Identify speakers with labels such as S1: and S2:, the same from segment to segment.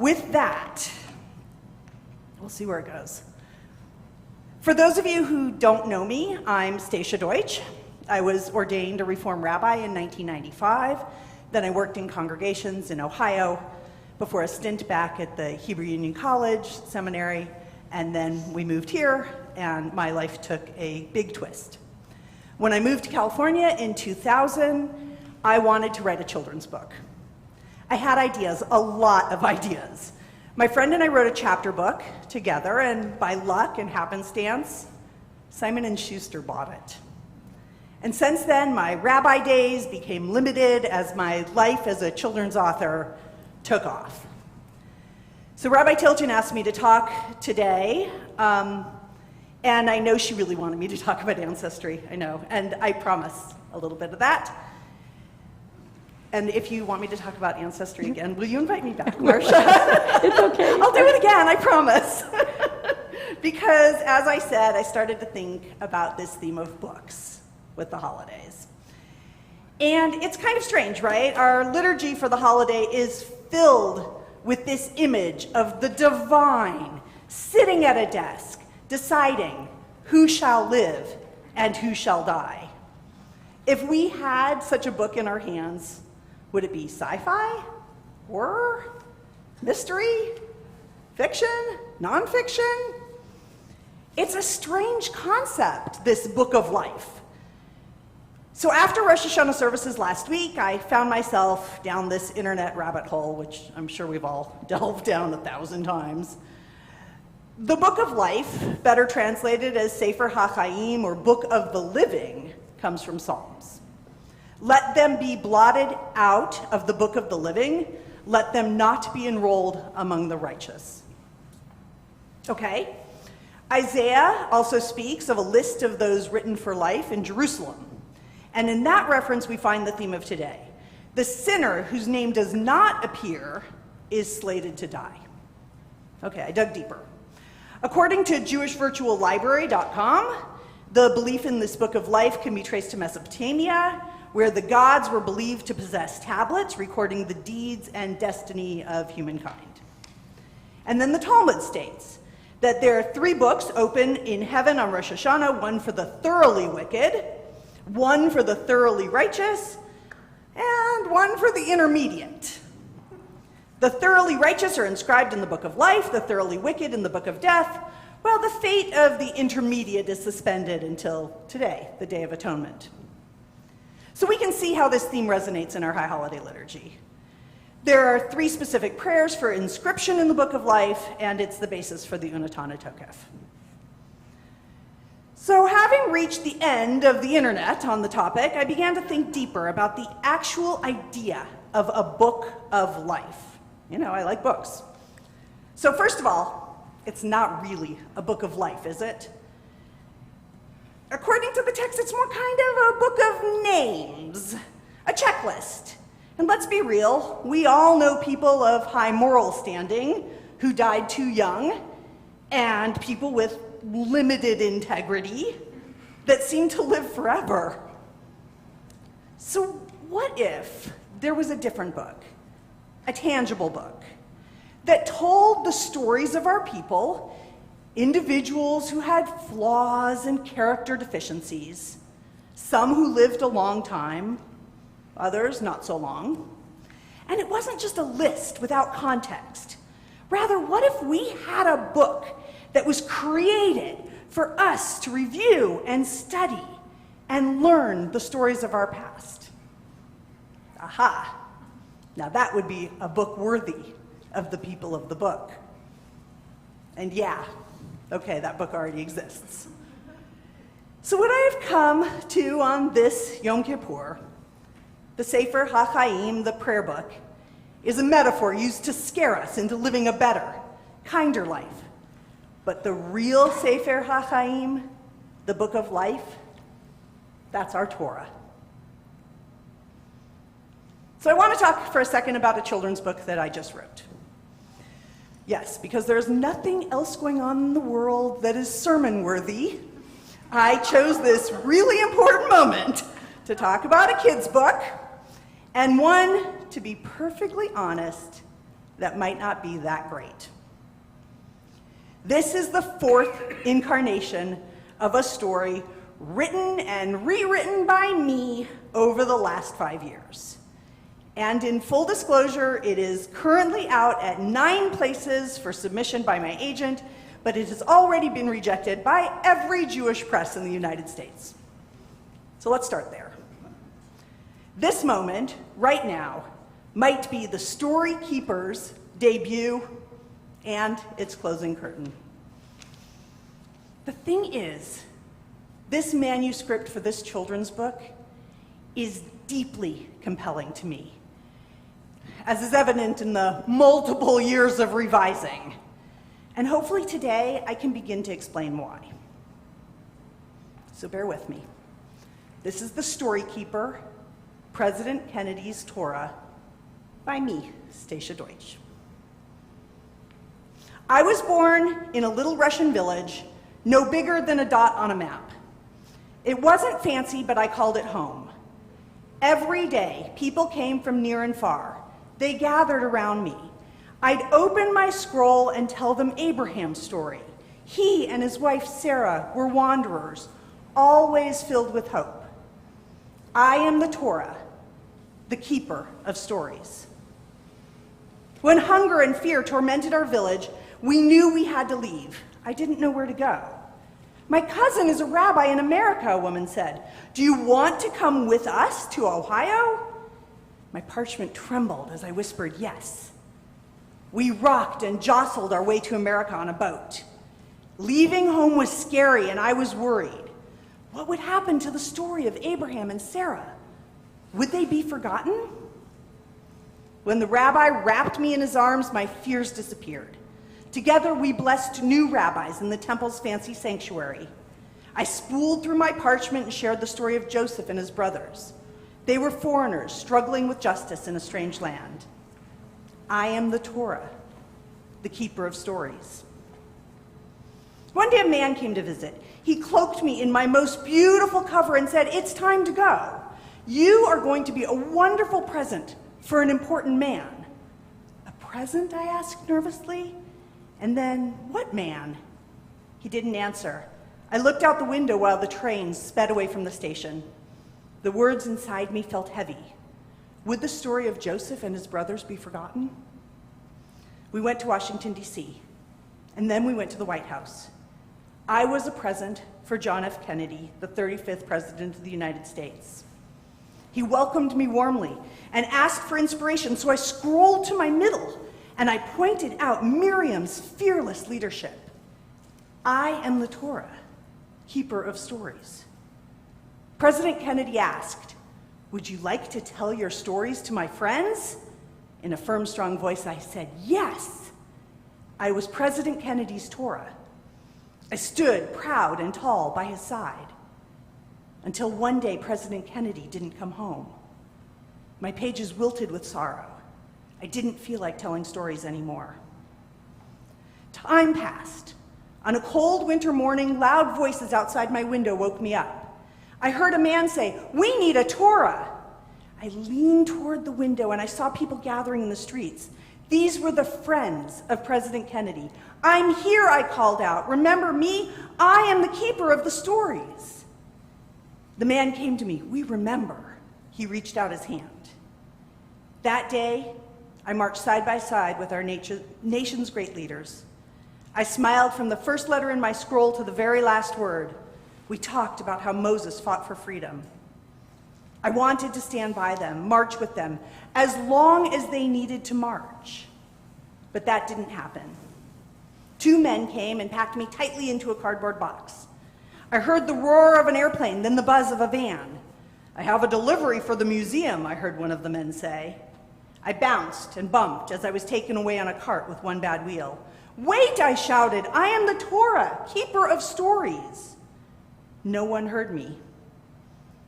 S1: With that, we'll see where it goes. For those of you who don't know me, I'm Stacia Deutsch. I was ordained a Reform Rabbi in 1995. Then I worked in congregations in Ohio before a stint back at the Hebrew Union College Seminary, and then we moved here, and my life took a big twist. When I moved to California in 2000, I wanted to write a children's book. I had ideas, a lot of ideas. My friend and I wrote a chapter book together, and by luck and happenstance, Simon & Schuster bought it. And since then, my rabbi days became limited as my life as a children's author took off. So Rabbi Tilton asked me to talk today, and I know she really wanted me to talk about ancestry, I know, and I promise a little bit of that. And if you want me to talk about ancestry again, will you invite me back, Marcia?
S2: It's okay.
S1: I'll do it again, I promise. Because, as I said, I started to think about this theme of books with the holidays. And it's kind of strange, right? Our liturgy for the holiday is filled with this image of the divine sitting at a desk, deciding who shall live and who shall die. If we had such a book in our hands, would it be sci-fi, horror, mystery, fiction, nonfiction? It's a strange concept, this book of life. So after Rosh Hashanah services last week, I found myself down this internet rabbit hole, which I'm sure we've all delved down 1,000 times. The book of life, better translated as Sefer HaChaim, or Book of the Living, comes from Psalms. Let them be blotted out of the book of the living. Let them not be enrolled among the righteous. Okay. Isaiah also speaks of a list of those written for life in Jerusalem. And in that reference, we find the theme of today. The sinner whose name does not appear is slated to die. Okay, I dug deeper. According to JewishVirtualLibrary.com, the belief in this book of life can be traced to Mesopotamia, where the gods were believed to possess tablets recording the deeds and destiny of humankind. And then the Talmud states that there are 3 books open in heaven on Rosh Hashanah, one for the thoroughly wicked, one for the thoroughly righteous, and one for the intermediate. The thoroughly righteous are inscribed in the book of life, the thoroughly wicked in the book of death, while the fate of the intermediate is suspended until today, the Day of Atonement. So we can see how this theme resonates in our High Holiday liturgy. There are 3 specific prayers for inscription in the book of life, and it's the basis for the Unatana Tokef. So having reached the end of the internet on the topic, I began to think deeper about the actual idea of a book of life. You know, I like books. So first of all, it's not really a book of life, is it? According to the text, it's more kind of a book of names, a checklist. And let's be real, we all know people of high moral standing who died too young, and people with limited integrity that seem to live forever. So what if there was a different book, a tangible book, that told the stories of our people, individuals who had flaws and character deficiencies, some who lived a long time, others not so long. And it wasn't just a list without context. Rather, what if we had a book that was created for us to review and study and learn the stories of our past? Aha! Now that would be a book worthy of the people of the book. And yeah, okay, that book already exists. So what I have come to on this Yom Kippur, the Sefer HaChaim, the prayer book, is a metaphor used to scare us into living a better, kinder life. But the real Sefer HaChaim, the book of life, that's our Torah. So I want to talk for a second about a children's book that I just wrote. Yes, because there's nothing else going on in the world that is sermon-worthy. I chose this really important moment to talk about a kid's book, and one, to be perfectly honest, that might not be that great. This is the fourth incarnation of a story written and rewritten by me over the last 5 years. And in full disclosure, it is currently out at 9 places for submission by my agent, but it has already been rejected by every Jewish press in the United States. So let's start there. This moment, right now, might be the Story Keeper's debut and its closing curtain. The thing is, this manuscript for this children's book is deeply compelling to me, as is evident in the multiple years of revising. And hopefully today I can begin to explain why. So bear with me. This is The Story Keeper, President Kennedy's Torah, by me, Stacia Deutsch. I was born in a little Russian village, no bigger than a dot on a map. It wasn't fancy, but I called it home. Every day, people came from near and far. They gathered around me. I'd open my scroll and tell them Abraham's story. He and his wife Sarah were wanderers, always filled with hope. I am the Torah, the keeper of stories. When hunger and fear tormented our village, we knew we had to leave. I didn't know where to go. My cousin is a rabbi in America, a woman said. Do you want to come with us to Ohio? My parchment trembled as I whispered yes. We rocked and jostled our way to America on a boat. Leaving home was scary and I was worried. What would happen to the story of Abraham and Sarah? Would they be forgotten? When the rabbi wrapped me in his arms, my fears disappeared. Together, we blessed new rabbis in the temple's fancy sanctuary. I spooled through my parchment and shared the story of Joseph and his brothers. They were foreigners struggling with justice in a strange land. I am the Torah, the keeper of stories. One day, a man came to visit. He cloaked me in my most beautiful cover and said, "It's time to go. You are going to be a wonderful present for an important man." "A present?" I asked nervously. And then, "What man?" He didn't answer. I looked out the window while the train sped away from the station. The words inside me felt heavy. Would the story of Joseph and his brothers be forgotten? We went to Washington, D.C., and then we went to the White House. I was a present for John F. Kennedy, the 35th President of the United States. He welcomed me warmly and asked for inspiration, so I scrolled to my middle and I pointed out Miriam's fearless leadership. I am the Torah, keeper of stories. President Kennedy asked, "Would you like to tell your stories to my friends?" In a firm, strong voice, I said, "Yes." I was President Kennedy's Torah. I stood proud and tall by his side until one day President Kennedy didn't come home. My pages wilted with sorrow. I didn't feel like telling stories anymore. Time passed. On a cold winter morning, loud voices outside my window woke me up. I heard a man say, "We need a Torah." I leaned toward the window and I saw people gathering in the streets. These were the friends of President Kennedy. "I'm here," I called out. "Remember me? I am the keeper of the stories." The man came to me. "We remember." He reached out his hand. That day, I marched side by side with our nation's great leaders. I smiled from the first letter in my scroll to the very last word. We talked about how Moses fought for freedom. I wanted to stand by them, march with them, as long as they needed to march. But that didn't happen. 2 men came and packed me tightly into a cardboard box. I heard the roar of an airplane, then the buzz of a van. "I have a delivery for the museum," I heard one of the men say. I bounced and bumped as I was taken away on a cart with one bad wheel. "Wait," I shouted, "I am the Torah, keeper of stories." No one heard me.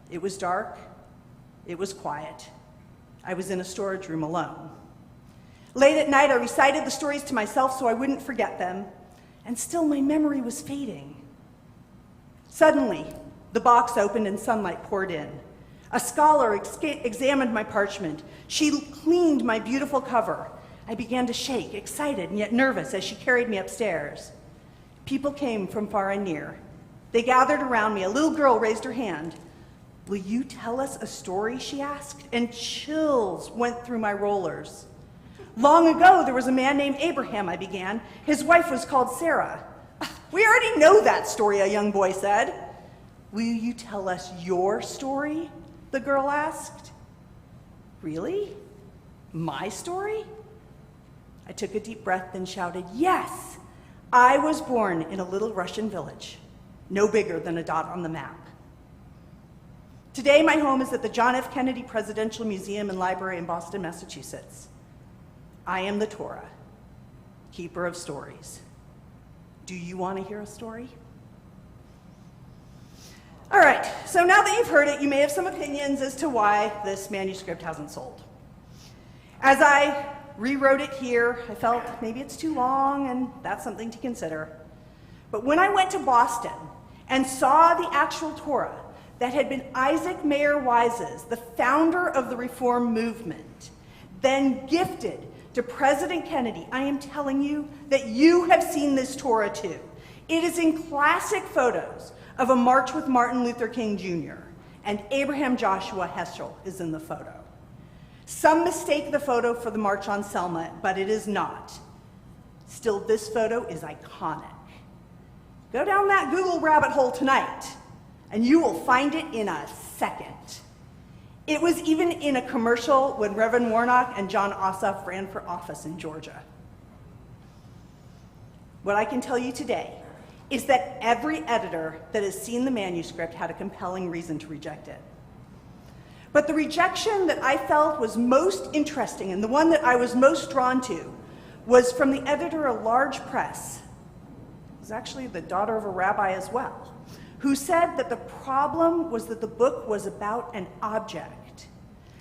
S1: It was dark. It was quiet. I was in a storage room alone. Late at night, I recited the stories to myself so I wouldn't forget them, and still my memory was fading. Suddenly, the box opened and sunlight poured in. A scholar examined my parchment. She cleaned my beautiful cover. I began to shake, excited and yet nervous, as she carried me upstairs. People came from far and near. They gathered around me. A little girl raised her hand. "Will you tell us a story?" she asked, and chills went through my rollers. "Long ago, there was a man named Abraham," I began. "His wife was called Sarah." "We already know that story," a young boy said. "Will you tell us your story?" the girl asked. "Really? My story?" I took a deep breath and shouted, "Yes! I was born in a little Russian village, no bigger than a dot on the map. Today, my home is at the John F. Kennedy Presidential Museum and Library in Boston, Massachusetts. I am the Torah, keeper of stories. Do you want to hear a story?" All right, so now that you've heard it, you may have some opinions as to why this manuscript hasn't sold. As I rewrote it here, I felt maybe it's too long, and that's something to consider. But when I went to Boston and saw the actual Torah that had been Isaac Mayer Wise's, the founder of the Reform movement, then gifted to President Kennedy, I am telling you that you have seen this Torah too. It is in classic photos of a march with Martin Luther King Jr., and Abraham Joshua Heschel is in the photo. Some mistake the photo for the March on Selma, but it is not. Still, this photo is iconic. Go down that Google rabbit hole tonight, and you will find it in a second. It was even in a commercial when Reverend Warnock and John Ossoff ran for office in Georgia. What I can tell you today is that every editor that has seen the manuscript had a compelling reason to reject it. But the rejection that I felt was most interesting, and the one that I was most drawn to, was from the editor of Large Press. It was actually the daughter of a rabbi as well, who said that the problem was that the book was about an object.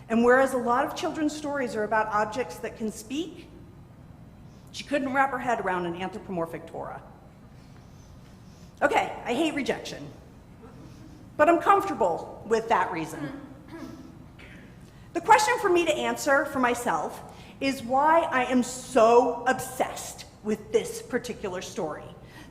S1: And whereas a lot of children's stories are about objects that can speak, she couldn't wrap her head around an anthropomorphic Torah. Okay, I hate rejection, but I'm comfortable with that reason. The question for me to answer for myself is why I am so obsessed with this particular story,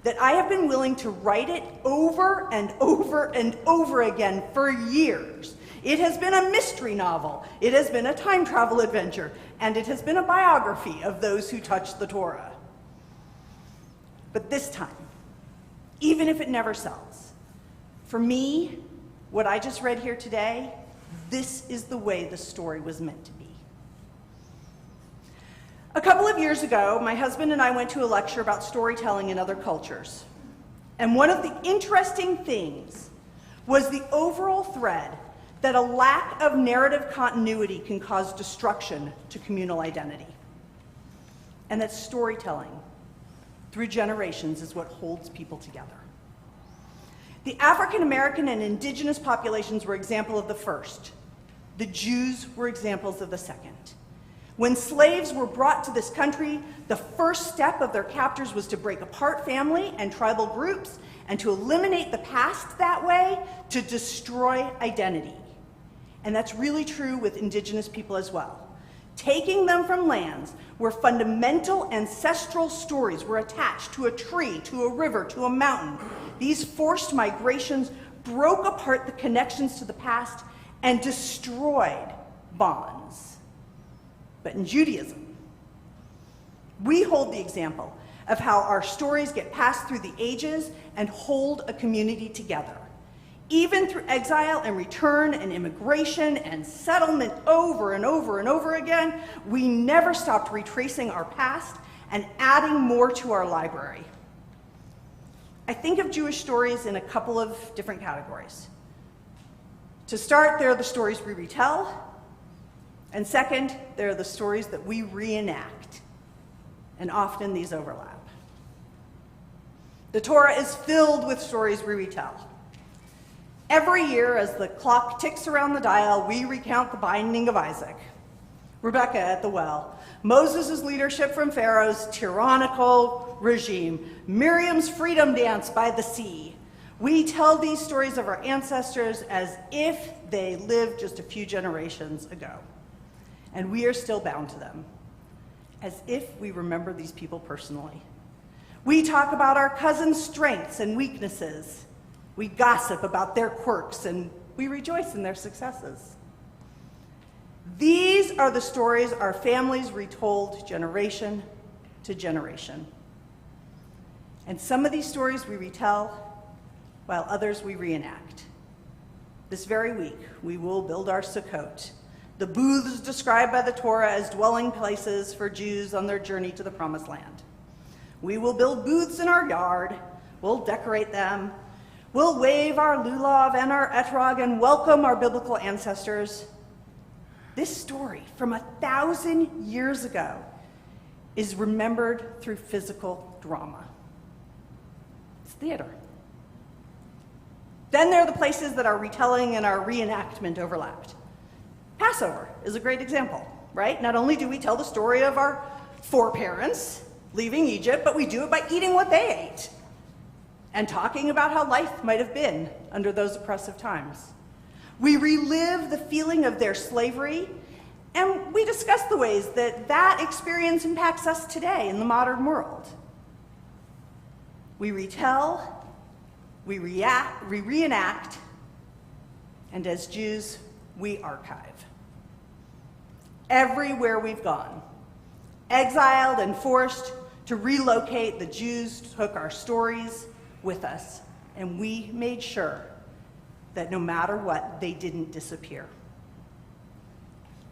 S1: that I have been willing to write it over and over and over again for years. It has been a mystery novel, it has been a time travel adventure, and it has been a biography of those who touched the Torah. But this time, even if it never sells, for me, what I just read here today, this is the way the story was meant to be. A couple of years ago, my husband and I went to a lecture about storytelling in other cultures. And one of the interesting things was the overall thread that a lack of narrative continuity can cause destruction to communal identity. And that storytelling through generations is what holds people together. The African American and indigenous populations were examples of the first. The Jews were examples of the second. When slaves were brought to this country, the first step of their captors was to break apart family and tribal groups and to eliminate the past that way, to destroy identity. And that's really true with indigenous people as well. Taking them from lands where fundamental ancestral stories were attached to a tree, to a river, to a mountain, these forced migrations broke apart the connections to the past and destroyed bonds. But in Judaism, we hold the example of how our stories get passed through the ages and hold a community together. Even through exile and return and immigration and settlement over and over and over again, we never stopped retracing our past and adding more to our library. I think of Jewish stories in a couple of different categories. To start, there are the stories we retell, and second, there are the stories that we reenact, and often these overlap. The Torah is filled with stories we retell. Every year, as the clock ticks around the dial, we recount the binding of Isaac, Rebekah at the well, Moses' leadership from Pharaoh's tyrannical regime, Miriam's freedom dance by the sea. We tell these stories of our ancestors as if they lived just a few generations ago, and we are still bound to them. as if we remember these people personally. We talk about our cousins' strengths and weaknesses. We gossip about their quirks, and we rejoice in their successes. These are the stories our families retold generation to generation. And some of these stories we retell, while others we reenact. This very week, we will build our Sukkot, the booths described by the Torah as dwelling places for Jews on their journey to the Promised Land. We will build booths in our yard, we'll decorate them, we'll wave our lulav and our etrog and welcome our biblical ancestors. This story from 1,000 years ago is remembered through physical drama. It's theater. Then there are the places that our retelling and our reenactment overlapped. Passover is a great example, right? Not only do we tell the story of our foreparents leaving Egypt, but we do it by eating what they ate and talking about how life might have been under those oppressive times. We relive the feeling of their slavery, and we discuss the ways that that experience impacts us today in the modern world. We retell, we reenact, and as Jews, we archive. Everywhere we've gone, exiled and forced to relocate, the Jews took our stories with us, and we made sure that no matter what, they didn't disappear.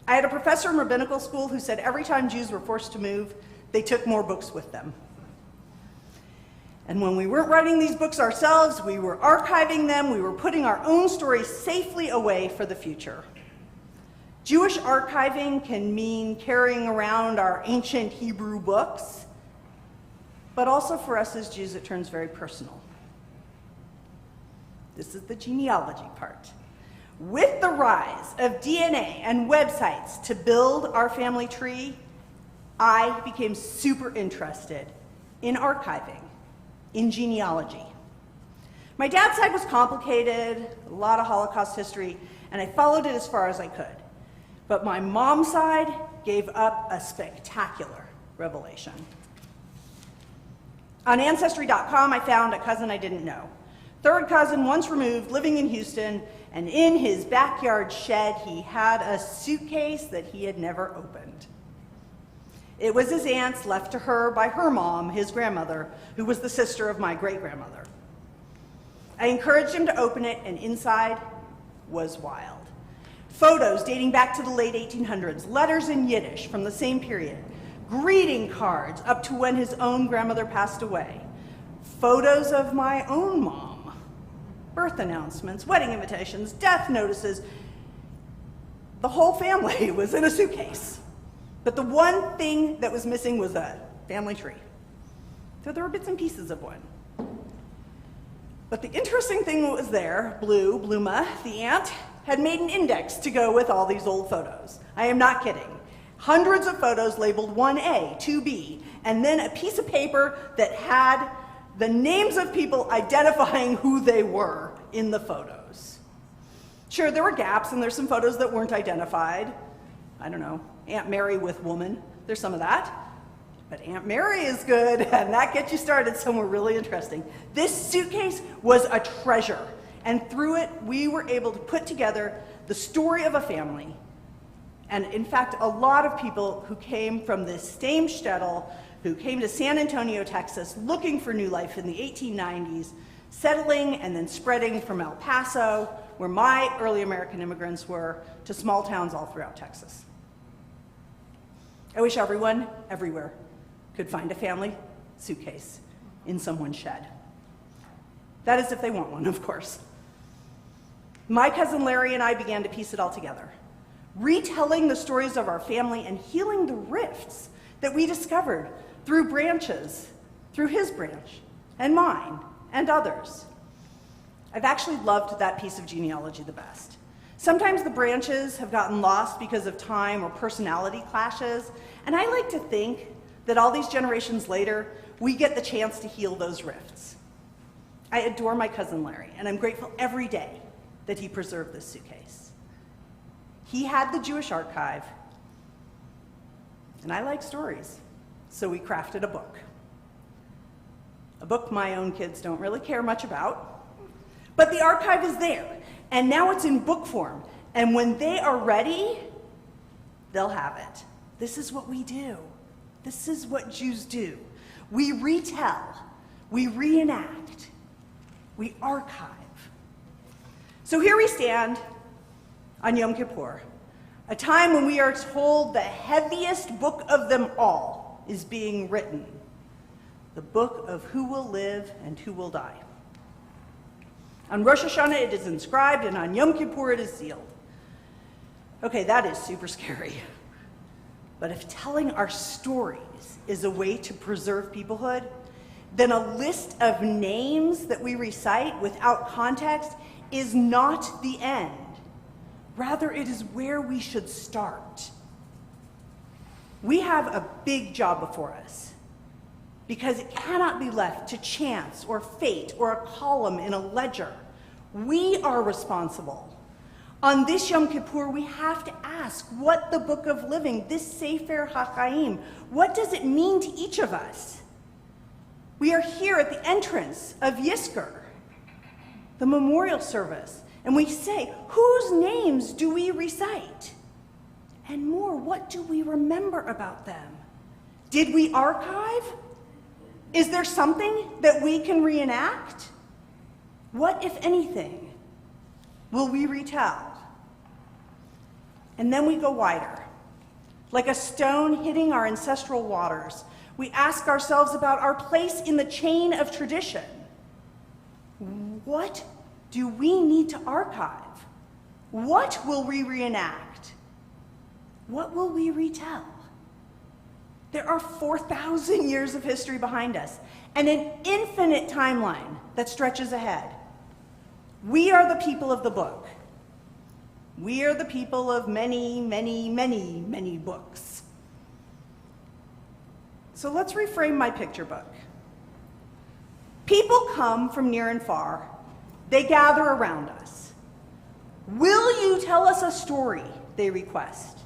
S1: I had a professor in rabbinical school who said every time Jews were forced to move, they took more books with them. And when we weren't writing these books ourselves, we were archiving them, we were putting our own stories safely away for the future. Jewish archiving can mean carrying around our ancient Hebrew books, but also for us as Jews, it turns very personal. This is the genealogy part. With the rise of DNA and websites to build our family tree, I became super interested in archiving, in genealogy. My dad's side was complicated, a lot of Holocaust history, and I followed it as far as I could. But my mom's side gave up a spectacular revelation. On Ancestry.com, I found a cousin I didn't know. Third cousin, once removed, living in Houston, and in his backyard shed, he had a suitcase that he had never opened. It was his aunt's, left to her by her mom, his grandmother, who was the sister of my great-grandmother. I encouraged him to open it, and inside was wild. Photos dating back to the late 1800s, letters in Yiddish from the same period, greeting cards up to when his own grandmother passed away, photos of my own mom, birth announcements, wedding invitations, death notices. The whole family was in a suitcase. But the one thing that was missing was a family tree. So there were bits and pieces of one. But the interesting thing that was there, Bluma, the aunt, had made an index to go with all these old photos. I am not kidding. Hundreds of photos labeled 1A, 2B, and then a piece of paper that had the names of people identifying who they were in the photos. Sure, there were gaps, and there's some photos that weren't identified. I don't know, Aunt Mary with woman, there's some of that. But Aunt Mary is good, and that gets you started somewhere really interesting. This suitcase was a treasure, and through it, we were able to put together the story of a family. And in fact, a lot of people who came from this same shtetl, who came to San Antonio, Texas, looking for new life in the 1890s, settling and then spreading from El Paso, where my early American immigrants were, to small towns all throughout Texas. I wish everyone, everywhere, could find a family suitcase in someone's shed. That is if they want one, of course. My cousin Larry and I began to piece it all together, retelling the stories of our family and healing the rifts that we discovered through branches, through his branch, and mine, and others. I've actually loved that piece of genealogy the best. Sometimes the branches have gotten lost because of time or personality clashes, and I like to think that all these generations later, we get the chance to heal those rifts. I adore my cousin Larry, and I'm grateful every day that he preserved this suitcase. He had the Jewish archive, and I like stories. So we crafted a book. A book my own kids don't really care much about, but the archive is there, and now it's in book form. And when they are ready, they'll have it. This is what we do. This is what Jews do. We retell, we reenact, we archive. So here we stand on Yom Kippur, a time when we are told the heaviest book of them all is being written, the book of who will live and who will die. On Rosh Hashanah it is inscribed, and on Yom Kippur it is sealed. Okay, that is super scary. But if telling our stories is a way to preserve peoplehood, then a list of names that we recite without context is not the end. Rather, it is where we should start. We have a big job before us because it cannot be left to chance or fate or a column in a ledger. We are responsible. On this Yom Kippur, we have to ask what the Book of Living, this Sefer HaChaim, what does it mean to each of us? We are here at the entrance of Yizkor, the memorial service, and we say, whose names do we recite? And more, what do we remember about them? Did we archive? Is there something that we can reenact? What, if anything, will we retell? And then we go wider. Like a stone hitting our ancestral waters, we ask ourselves about our place in the chain of tradition. What do we need to archive? What will we reenact? What will we retell? There are 4,000 years of history behind us and an infinite timeline that stretches ahead. We are the people of the book. We are the people of many, many, many, many books. So let's reframe my picture book. People come from near and far. They gather around us. Will you tell us a story? They request.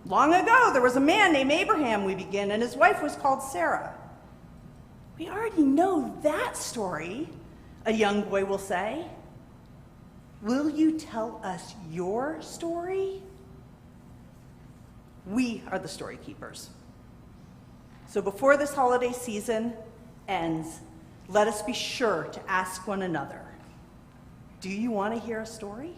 S1: Long ago, there was a man named Abraham, we begin, and his wife was called Sarah. We already know that story, a young boy will say. Will you tell us your story? We are the story keepers. So before this holiday season ends, let us be sure to ask one another, do you want to hear a story?